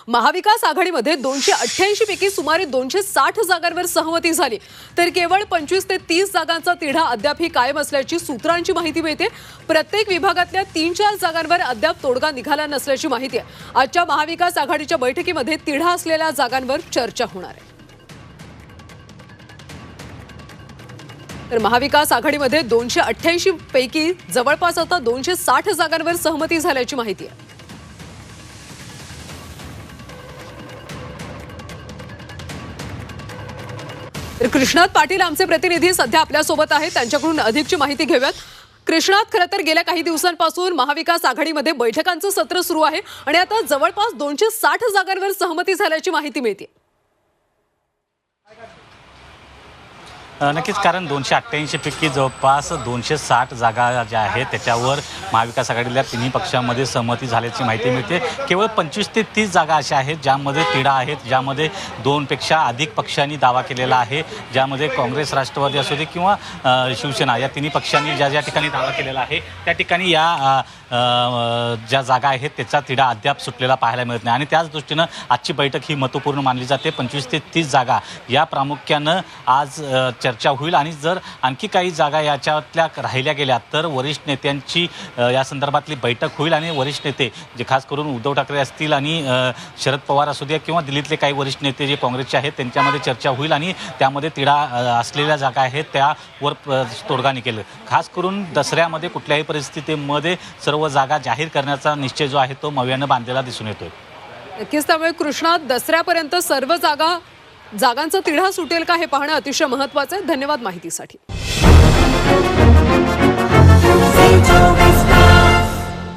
महाविकास आघाडीमध्ये 288 पैकी सुमारे 260 जागांवर सहमती झाली, तर केवळ 25 ते 30 जागांचा तिढा अद्यापही कायम असल्याची सूत्रांची माहिती मिळते। प्रत्येक विभागातल्या 3-4 जागांवर अद्याप तोडगा निघाला नसल्याची माहिती आहे। आजच्या महाविकास आघाडीच्या बैठकीमध्ये तिढा असलेल्या जागांवर चर्चा होणार आहे। तर महाविकास आघाडीमध्ये 288 पैकी जवळपास आता 260 जागांवर सहमती झाल्याची माहिती आहे। तर कृष्णात पाटील आमचे प्रतिनिधी सध्या आपल्यासोबत आहेत, त्यांच्याकडून अधिकची माहिती घेऊयात। कृष्णात, खरं तर गेल्या काही दिवसांपासून महाविकास आघाडीमध्ये बैठकांचं सत्र सुरू आहे आणि आता जवळपास 260 जागांवर सहमती झाल्याची माहिती मिळते। नक्कीच, कारण 288 पैकी जवळपास 260 जागा ज्या आहेत त्याच्यावर महाविकास आघाडीला तिन्ही पक्षांमध्ये सहमती झाल्याची माहिती मिळते। केवळ 25 ते 30 जागा अशा आहेत ज्यामध्ये तिढा आहेत, ज्यामध्ये 2 पेक्षा अधिक पक्षांनी दावा केलेला आहे, ज्यामध्ये काँग्रेस, राष्ट्रवादी असू दे किंवा शिवसेना या तिन्ही पक्षांनी ज्या ठिकाणी दावा केलेला आहे त्या ठिकाणी या ज्या जागा आहेत त्याचा तिढा अद्याप सुटलेला पाहायला मिळत नाही आणि त्याच दृष्टीनं आजची बैठक ही महत्त्वपूर्ण मानली जाते। 25 ते 30 जागा या प्रामुख्यानं आज चर्चा होईल आणि जर आणखी काही जागा याच्यातल्या राहिल्या गेल्या तर वरिष्ठ नेत्यांची या संदर्भातली बैठक होईल आणि वरिष्ठ नेते जे खास करून उद्धव ठाकरे असतील आणि शरद पवार असू द्या किंवा दिल्लीतले काही वरिष्ठ नेते जे काँग्रेसचे आहेत त्यांच्यामध्ये चर्चा होईल आणि त्यामध्ये तिढा असलेल्या जागा आहेत त्यावर तोडगा निघेल। खास करून दसऱ्यामध्ये कुठल्याही परिस्थितीमध्ये सर्व जागा जाहीर करण्याचा निश्चय जो आहे तो मव्यानं बांधलेला दिसून येतोय। नक्कीच, त्यामुळे कृष्णात दसऱ्यापर्यंत सर्व जागांचा तिढा सुटेल का हे पाहणं अतिशय महत्त्वाचं आहे। धन्यवाद माहितीसाठी।